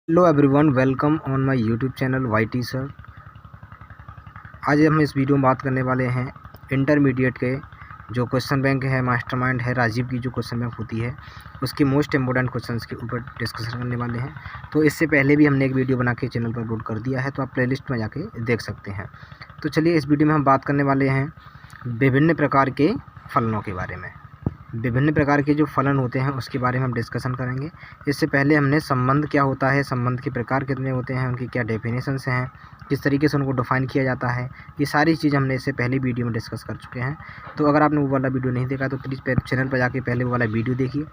Hello everyone, welcome on my YouTube channel YT sir. आज हम इस वीडियो में बात करने वाले हैं इंटरमीडिएट के जो क्वेश्चन बैंक है, मास्टरमाइंड है, राजीव की जो क्वेश्चन बैंक होती है उसके मोस्ट इम्पोर्टेंट क्वेश्चंस के ऊपर डिस्कशन करने वाले हैं। तो इससे पहले भी हमने एक वीडियो बना के चैनल पर अपलोड कर दिया है, तो आप प्लेलिस्ट में जाके देख सकते हैं। तो चलिए, इस वीडियो में हम बात करने वाले हैं विभिन्न प्रकार के फलनों के बारे में। विभिन्न प्रकार के जो फलन होते हैं उसके बारे में हम डिस्कशन करेंगे। इससे पहले हमने संबंध क्या होता है, संबंध के प्रकार कितने होते हैं, उनकी क्या डेफिनेशंस हैं, किस तरीके से उनको डिफाइन किया जाता है, ये सारी चीज़ हमने इससे पहले वीडियो में डिस्कस कर चुके हैं। तो अगर आपने वो वाला वीडियो नहीं देखा तो प्लीज़ चैनल पर जाके पहले वो वाला वीडियो देखिए,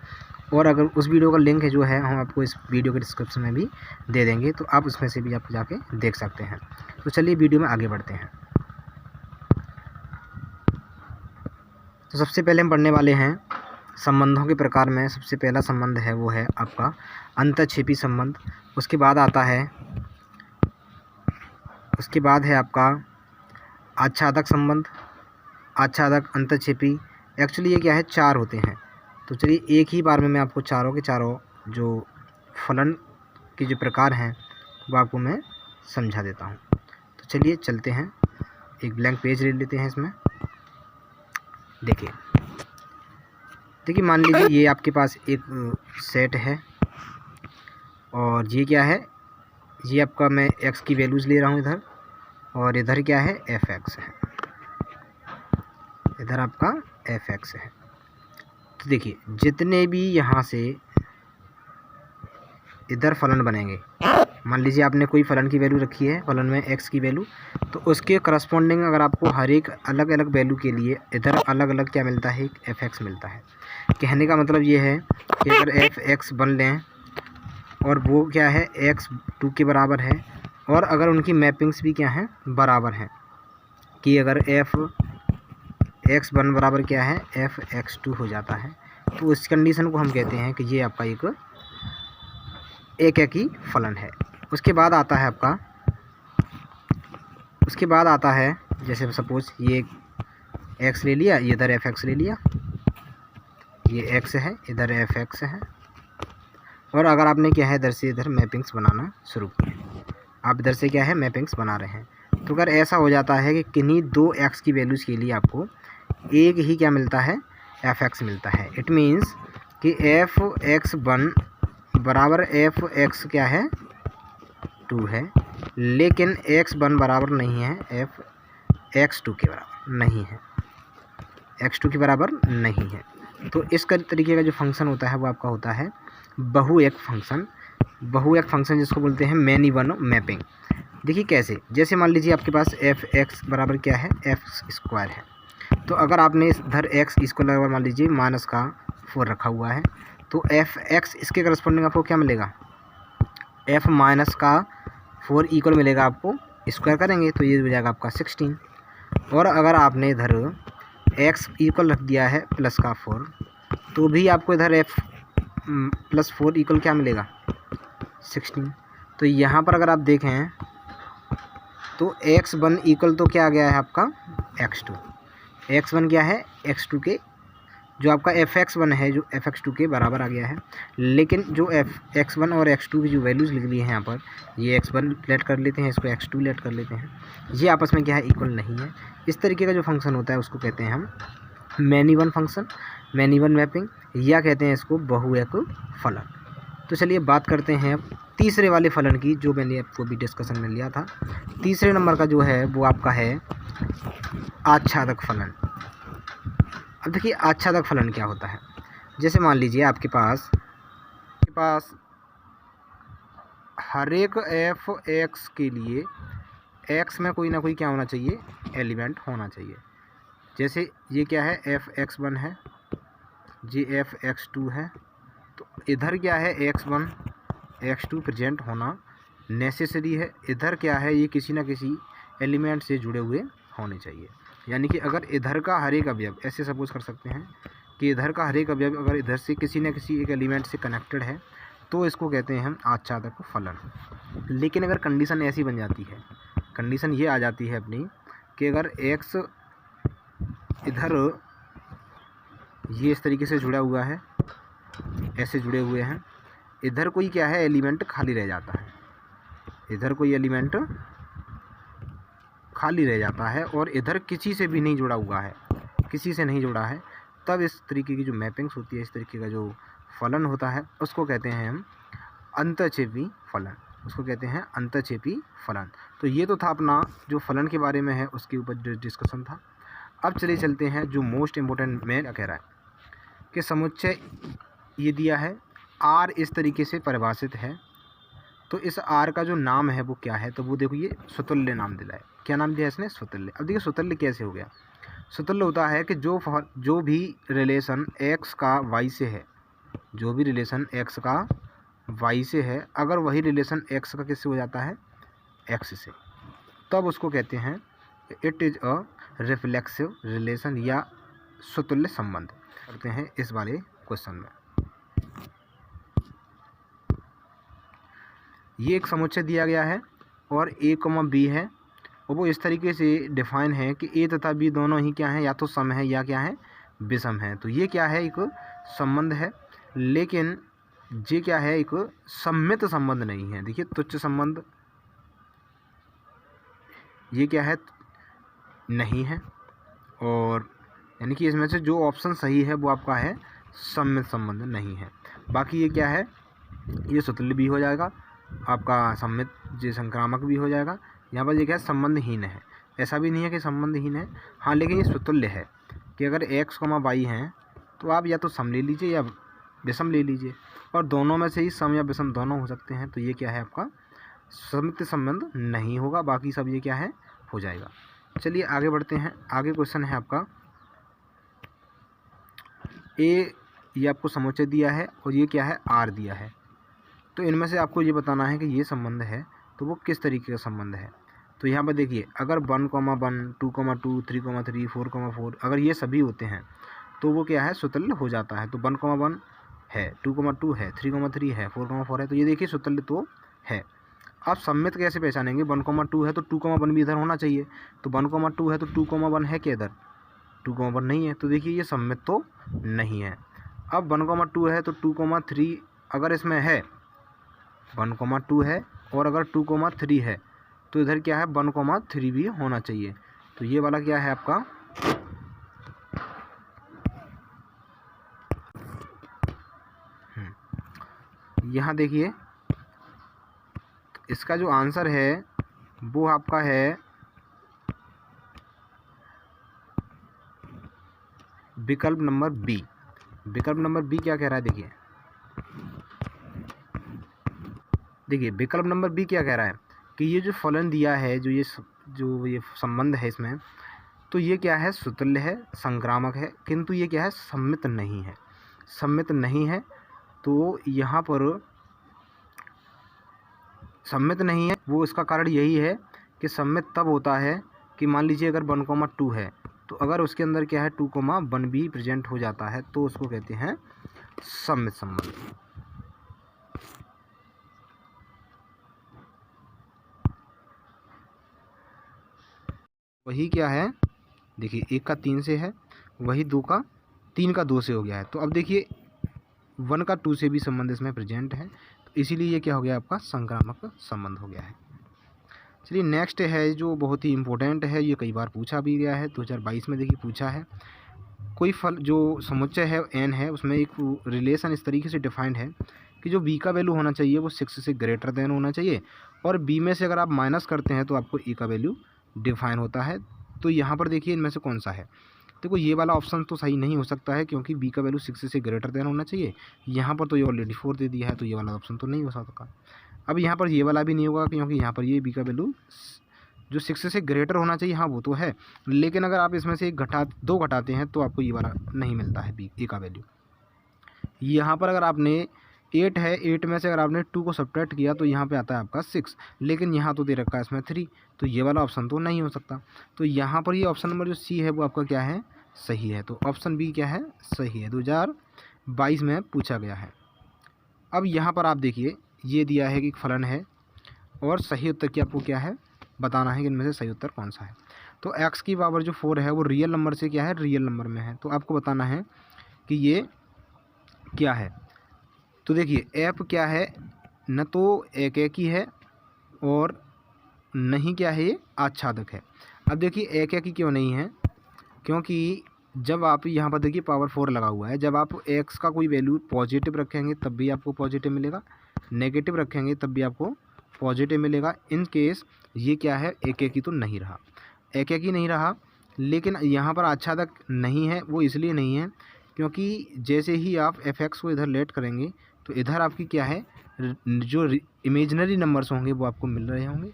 और अगर उस वीडियो का लिंक जो है हम आपको इस वीडियो के डिस्क्रिप्शन में भी दे देंगे, तो आप उसमें से भी आप जाके देख सकते हैं। तो चलिए वीडियो में आगे बढ़ते हैं। तो सबसे पहले हम पढ़ने वाले हैं संबंधों के प्रकार में। सबसे पहला संबंध है वो है आपका अंतःक्षेपी संबंध। उसके बाद है आपका आच्छादक संबंध, आच्छादक, अंतःक्षेपी। एक्चुअली ये क्या है, चार होते हैं। तो चलिए एक ही बार में मैं आपको चारों के चारों जो फलन के जो प्रकार हैं वो आपको मैं समझा देता हूँ। तो चलिए चलते हैं, एक ब्लैंक पेज ले लेते हैं। इसमें देखिए मान लीजिए ये आपके पास एक सेट है, और ये क्या है, ये आपका मैं x की वैल्यूज़ ले रहा हूँ इधर, और इधर क्या है, fx है, इधर आपका fx है। तो देखिए जितने भी यहाँ से इधर फलन बनेंगे, मान लीजिए आपने कोई फलन की वैल्यू रखी है, फलन में x की वैल्यू, तो उसके करस्पॉन्डिंग अगर आपको हर एक अलग अलग वैल्यू के लिए इधर अलग अलग क्या मिलता है, fx मिलता है। कहने का मतलब ये है कि अगर fx बन लें और वो क्या है x2 के बराबर है, और अगर उनकी मैपिंग्स भी क्या हैं, बराबर हैं, कि अगर f(x1) बराबर क्या है, fx2 हो जाता है, तो इस कंडीशन को हम कहते हैं कि ये आपका एक ही फलन है। उसके बाद आता है जैसे सपोज ये x ले लिया, ये इधर fx ले लिया, ये x है, इधर fx है, और अगर आपने क्या है इधर से इधर मैपिंग्स बनाना शुरू किया, आप इधर से क्या है मैपिंग्स बना रहे हैं, तो अगर ऐसा हो जाता है कि किन्हीं दो x की वैल्यूज़ के लिए आपको एक ही क्या मिलता है, fx मिलता है। इट मीन्स कि fx1 बराबर fx क्या है, 2 है, लेकिन x1 बराबर नहीं है x2 के बराबर नहीं है, x2 के बराबर नहीं है। तो इस तरीके का जो फंक्शन होता है वो आपका होता है बहुएक फंक्शन, जिसको बोलते हैं मैनी वन मैपिंग। देखिए कैसे, जैसे मान लीजिए आपके पास fx बराबर क्या है, x² है, तो अगर आपने इधर x² मान लीजिए -4 रखा हुआ है, तो fx इसके करस्पॉन्डिंग आपको क्या मिलेगा, f-4 इक्वल मिलेगा आपको, स्क्वायर करेंगे तो ये हो जाएगा आपका 16। और अगर आपने इधर x इक्वल रख दिया है +4, तो भी आपको इधर f+4 इक्वल क्या मिलेगा, 16। तो यहाँ पर अगर आप देखें तो x1 इक्वल तो क्या आ गया है आपका, x2। x1 क्या है, x2 के जो आपका fx1 है, जो fx2 के बराबर आ गया है। लेकिन जो x1 और x2 की जो वैल्यूज़ लिख ली है यहाँ पर, ये x1 लेट कर लेते हैं, इसको x2 लेट कर लेते हैं, ये आपस में क्या है, इक्वल नहीं है। इस तरीके का जो फंक्शन होता है उसको कहते हैं हम many one function, many one mapping, या कहते हैं इसको बहुएक फलन। तो चलिए बात करते हैं अब तीसरे वाले फलन की, जो मैंने आपको भी डिस्कशन में लिया था। तीसरे नंबर का जो है वो आपका है आच्छादक फलन। अब देखिए आच्छादक फलन क्या होता है। जैसे मान लीजिए आपके पास हर एक fx के लिए x में कोई ना कोई क्या होना चाहिए, एलिमेंट होना चाहिए। जैसे ये क्या है, fx1 है, ये fx2 है, तो इधर क्या है, x1 x2 प्रेजेंट होना नेसेसरी है। इधर क्या है, ये किसी ना किसी एलिमेंट से जुड़े हुए होने चाहिए। यानी कि अगर इधर का हर एक अवयव, ऐसे सपोज कर सकते हैं कि इधर का हर एक अवयव अगर इधर से किसी न किसी एक एलिमेंट से कनेक्टेड है, तो इसको कहते हैं हम आच्छादक फलन। लेकिन अगर कंडीशन ऐसी बन जाती है, कंडीशन ये आ जाती है अपनी कि अगर x इधर ये इस तरीके से जुड़ा हुआ है, ऐसे जुड़े हुए हैं, इधर कोई क्या है, एलिमेंट खाली रह जाता है, इधर कोई एलिमेंट खाली रह जाता है और इधर किसी से भी नहीं जुड़ा हुआ है, किसी से नहीं जुड़ा है, तब इस तरीके की जो मैपिंग्स होती है, इस तरीके का जो फलन होता है, उसको कहते हैं हम अंतःक्षेपी फलन, उसको कहते हैं अंतःक्षेपी फलन। तो ये तो था अपना जो फलन के बारे में है उसके ऊपर जो डिस्कशन था। अब चलिए चलते हैं जो मोस्ट इम्पोर्टेंट में क्या कह रहा है कि समुच्चय ये दिया है, आर इस तरीके से परिभाषित है, तो इस आर का जो नाम है वो क्या है, तो वो देखो ये स्वतुल्य नाम दिला है। क्या नाम दिया इसने? स्वतुल्य। अब देखिए स्वतुल्य कैसे हो गया। स्वतुल्य होता है कि जो भी रिलेशन एक्स का वाई से है, जो भी रिलेशन एक्स का वाई से है, अगर वही रिलेशन एक्स का किससे हो जाता है? एक्स से, तब उसको कहते हैं it is a reflexive relation या स्वतुल्य संबंध। करते हैं इस वाले क्वेश्चन में। ये एक समुच्चय दिया गया है और ए कॉमा बी है, और वो इस तरीके से डिफाइन है कि ए तथा बी दोनों ही क्या हैं? या तो सम है या क्या है? विषम है। तो ये क्या है? एक संबंध है, लेकिन ये क्या है? एक सम्मित संबंध नहीं है। देखिए तुच्छ संबंध ये क्या है? नहीं है, और यानी कि इसमें से जो ऑप्शन सही है वो आपका है सम्मित संबंध नहीं है। बाकी ये क्या है? ये स्वतुल्य भी हो जाएगा आपका, सम्मित ये संक्रामक भी हो जाएगा। यहाँ पर ये क्या है? संबंधहीन है। ऐसा भी नहीं है कि संबंधहीन है, हाँ, लेकिन ये स्वतुल्य है कि अगर एक्स कॉमा वाई हैं तो आप या तो सम ले लीजिए या विषम ले लीजिए, और दोनों में से ही सम या विषम दोनों हो सकते हैं। तो ये क्या है? आपका सम्मित संबंध नहीं होगा, बाकी सब ये क्या है? हो जाएगा। चलिए आगे बढ़ते हैं। आगे क्वेश्चन है आपका ये आपको समुच्चय दिया है और ये क्या है? आर दिया है। तो इनमें से आपको ये बताना है कि ये संबंध है तो वो किस तरीके का संबंध है। तो यहाँ पर देखिए, अगर 1,1, 2,2, 3,3, 4,4 अगर ये सभी होते हैं तो वो क्या है? स्वतुल्य हो जाता है। तो 1,1 है, 2,2 है, 3,3 है, 4,4 है, तो ये देखिए स्वतुल्य तो है। आप सम्मित कैसे पहचानेंगे? 1,2 है तो 2,1 भी इधर होना चाहिए, तो 1,2 है तो 2,1 है क्या इधर? 2,1 नहीं है, तो देखिए ये सम्मित तो नहीं है। अब 1,2 है तो 2,3 अगर इसमें है, 1,2 है और अगर 2,3 है तो इधर क्या है? 1,3 भी होना चाहिए। तो ये वाला क्या है आपका? यहाँ देखिए इसका जो आंसर है वो आपका है विकल्प नंबर बी। विकल्प नंबर बी क्या कह रहा है? देखिए विकल्प नंबर बी क्या कह रहा है कि ये जो फलन दिया है, जो ये संबंध है इसमें, तो ये क्या है? स्वतुल्य है, संक्रामक है, किंतु ये क्या है? सम्मित नहीं है। सम्मित नहीं है तो यहाँ पर सम्मित नहीं है, वो इसका कारण यही है कि सम्मित तब होता है कि मान लीजिए अगर 1,2 है तो अगर उसके अंदर क्या है? 2,1 भी प्रेजेंट हो जाता है तो उसको कहते हैं सम्मित संबंध। वही क्या है? देखिए 1 का 3 से है, वही 2 का 3 का 2 से हो गया है। तो अब देखिए 1 का 2 से भी संबंध इसमें प्रेजेंट है, तो इसीलिए ये क्या हो गया? आपका संक्रामक संबंध हो गया है। चलिए नेक्स्ट है जो बहुत ही इम्पोर्टेंट है, ये कई बार पूछा भी गया है, 2022 में देखिए पूछा है। कोई फल जो समुच्चय है n है, उसमें एक रिलेशन इस तरीके से डिफाइंड है कि जो b का वैल्यू होना चाहिए वो 6 से ग्रेटर देन होना चाहिए, और b में से अगर आप माइनस करते हैं तो आपको a का वैल्यू डिफाइन होता है। तो यहाँ पर देखिए इनमें से कौन सा है? देखो ये वाला ऑप्शन तो सही नहीं हो सकता है, क्योंकि b का वैल्यू 6 से ग्रेटर देन होना चाहिए। यहाँ पर तो ये ऑलरेडी 4 दे दिया है, तो ये वाला ऑप्शन तो नहीं हो सकता। अब यहाँ पर ये वाला भी नहीं होगा, क्योंकि यहाँ पर ये b का वैल्यू जो 6 से ग्रेटर होना चाहिए, हाँ वो तो है, लेकिन अगर आप इसमें से दो घटाते हैं तो आपको ये वाला नहीं मिलता है a का वैल्यू। यहाँ पर अगर आपने 8 है, 8 में से अगर आपने 2 को सब्ट्रैक्ट किया तो यहाँ पे आता है आपका 6, लेकिन यहाँ तो दे रखा है इसमें 3, तो ये वाला ऑप्शन तो नहीं हो सकता। तो यहाँ पर ये ऑप्शन नंबर जो सी है वो आपका क्या है? सही है। तो ऑप्शन बी क्या है? सही है, 2022 में पूछा गया है। अब यहाँ पर आप देखिए ये दिया है कि फलन है और सही उत्तर की आपको क्या है? बताना है कि इनमें से सही उत्तर कौन सा है। तो x की पावर जो 4 है वो रियल नंबर से क्या है? रियल नंबर में है, तो आपको बताना है कि ये क्या है। तो देखिए f क्या है? न तो एक ही है और नहीं क्या है, ये आच्छादक है। अब देखिए एककी क्यों नहीं है, क्योंकि जब आप यहाँ पर देखिए पावर 4 लगा हुआ है, जब आप x का कोई वैल्यू पॉजिटिव रखेंगे तब भी आपको पॉजिटिव मिलेगा, नेगेटिव रखेंगे तब भी आपको पॉजिटिव मिलेगा। इन केस ये क्या है, एककी तो नहीं रहा, एककी नहीं रहा। लेकिन यहाँ पर आच्छादक नहीं है, वो इसलिए नहीं है क्योंकि जैसे ही आप fx को इधर लेट करेंगे तो इधर आपकी क्या है, जो इमेजनरी नंबर्स होंगे वो आपको मिल रहे होंगे,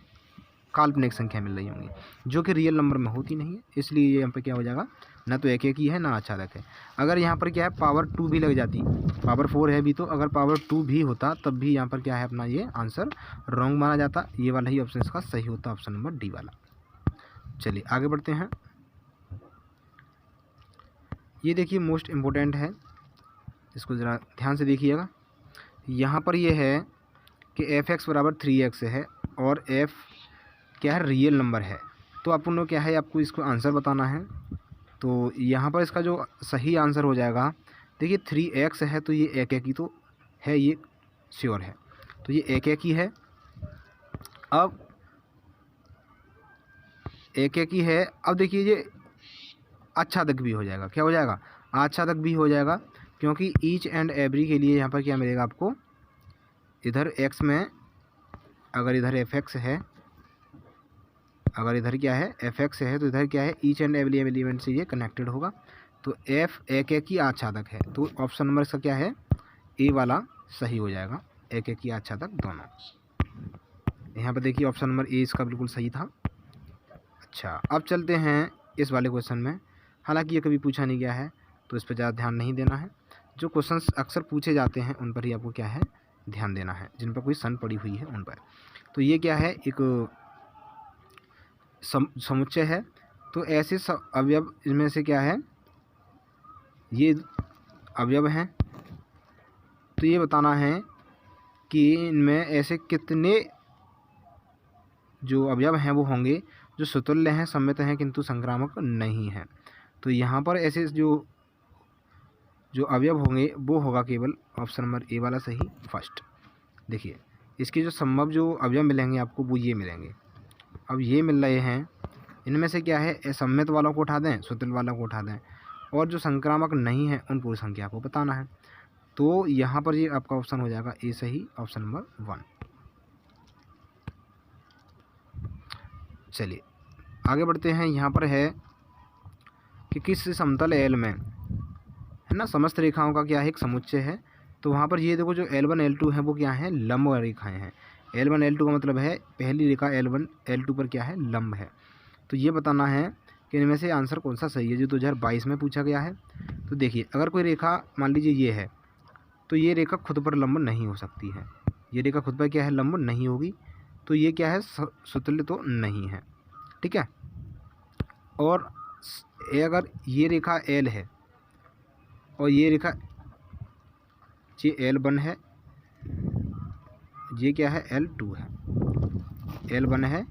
काल्पनिक संख्या मिल रही होंगी, जो कि रियल नंबर में होती नहीं है। इसलिए यहाँ पर क्या हो जाएगा, ना तो एककी है ना आच्छादक है। अगर यहाँ पर क्या है पावर 2 भी लग जाती, पावर 4 है भी, तो अगर पावर 2 भी होता तब भी यहाँ पर क्या है अपना ये आंसर रॉन्ग माना जाता। ये वाला ही ऑप्शन इसका सही होता, ऑप्शन नंबर डी वाला। चलिए आगे बढ़ते हैं। ये देखिए मोस्ट इम्पोर्टेंट है, इसको ज़रा ध्यान से देखिएगा। यहाँ पर ये है कि fx बराबर 3x है और f क्या है, रियल नंबर है। तो अपन लोग क्या है, आपको इसको आंसर बताना है। तो यहाँ पर इसका जो सही आंसर हो जाएगा, देखिए 3x है तो ये एककी तो है, ये श्योर है, तो ये एककी है। अब एककी है, अब देखिए ये आच्छादक भी हो जाएगा, क्या हो जाएगा, आच्छादक भी हो जाएगा, क्योंकि ईच एंड एवरी के लिए यहाँ पर क्या मिलेगा आपको, इधर x में अगर इधर fx है, अगर इधर क्या है fx है, तो इधर क्या है ईच एंड एवरी एलिमेंट से ये कनेक्टेड होगा। तो f एककी आच्छादक है, तो ऑप्शन नंबर इसका क्या है, ए वाला सही हो जाएगा, एककी आच्छादक दोनों। यहाँ पर देखिए ऑप्शन नंबर ए इसका बिल्कुल सही था। अच्छा, अब चलते हैं इस वाले क्वेश्चन में। हालांकि ये कभी पूछा नहीं गया है तो इस पर ज़्यादा ध्यान नहीं देना है। जो क्वेश्चंस अक्सर पूछे जाते हैं उन पर ही आपको क्या है ध्यान देना है, जिन पर कोई सन पड़ी हुई है उन पर। तो ये क्या है, एक समुच्चय है। तो ऐसे अवयव इनमें से क्या है, ये अवयव हैं। तो ये बताना है कि इनमें ऐसे कितने जो अवयव हैं वो होंगे जो सुतुल्य हैं, सम्मित हैं, किंतु संक्रामक नहीं हैं। तो यहाँ पर ऐसे जो अवयव होंगे वो होगा केवल ऑप्शन नंबर ए वाला सही, फर्स्ट। देखिए इसके जो संभव जो अवयव मिलेंगे आपको वो ये मिलेंगे। अब ये मिल रहे हैं, इनमें से क्या है, सम्मित वालों को उठा दें, सुतुल्य वालों को उठा दें, और जो संक्रामक नहीं है उन पूरी संख्या को बताना है। तो यहाँ पर ये आपका ऑप्शन हो जाएगा ए सही, ऑप्शन नंबर 1। चलिए आगे बढ़ते हैं। यहाँ पर है कि किस समतल एल में है ना समस्त रेखाओं का क्या है, एक समुच्चय है। तो वहाँ पर ये देखो जो L1 L2 है वो क्या है, लंब रेखाएं हैं। L1 L2 का मतलब है पहली रेखा L1 L2 पर क्या है, लंब है। तो ये बताना है कि इनमें से आंसर कौन सा सही है, जो 2022 में पूछा गया है। तो देखिए अगर कोई रेखा मान लीजिए ये है, तो ये रेखा खुद पर लंब नहीं हो सकती है, ये रेखा खुद पर क्या है, लंब नहीं होगी। तो ये क्या है, सुतुल्य तो नहीं है, ठीक है। और अगर ये रेखा L है और ये रेखा ये L1 है, ये क्या है, L2 है, L1 है,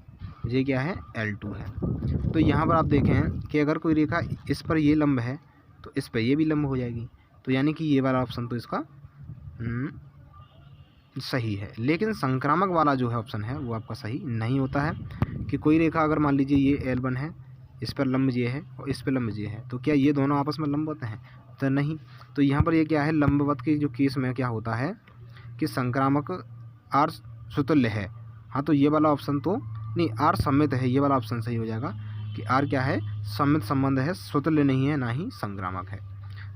ये क्या है, L2 है। तो यहाँ पर आप देखें कि अगर कोई रेखा इस पर ये लंब है तो इस पर ये भी लंब हो जाएगी। तो यानी कि ये वाला ऑप्शन तो इसका सही है। लेकिन संक्रामक वाला जो है ऑप्शन है वो आपका सही नहीं होता है कि कोई रेखा अगर मान लीजिए ये L1 है, इस पर लंब ये है और इस पर लंब ये है, तो क्या ये दोनों आपस में लंबवत हैं, तो नहीं। तो यहाँ पर ये क्या है, लंबवत के जो केस में क्या होता है कि संक्रामक आर सुतुल्य है। हाँ, तो ये वाला ऑप्शन तो नहीं, आर सम्मित है, ये वाला ऑप्शन सही हो जाएगा कि आर क्या है, सम्मित संबंध है, सुतुल्य नहीं है, ना ही संक्रामक है।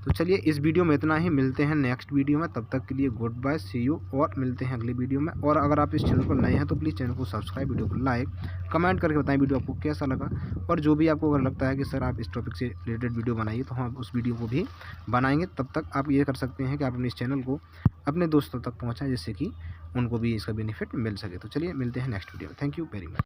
तो चलिए इस वीडियो में इतना ही, मिलते हैं नेक्स्ट वीडियो में। तब तक के लिए गुड बाय, सी यू, और मिलते हैं अगली वीडियो में। और अगर आप इस चैनल पर नए हैं तो प्लीज़ चैनल को सब्सक्राइब, वीडियो को लाइक, कमेंट करके बताएं वीडियो आपको कैसा लगा। और जो भी आपको अगर लगता है कि सर आप इस टॉपिक से रिलेटेड वीडियो बनाइए तो हम उस वीडियो को भी बनाएंगे। तब तक आप ये कर सकते हैं कि आप अपने इस चैनल को अपने दोस्तों तक पहुँचाएँ, जिससे कि उनको भी इसका बेनिफिट मिल सके। तो चलिए मिलते हैं नेक्स्ट वीडियो में। Thank you very much.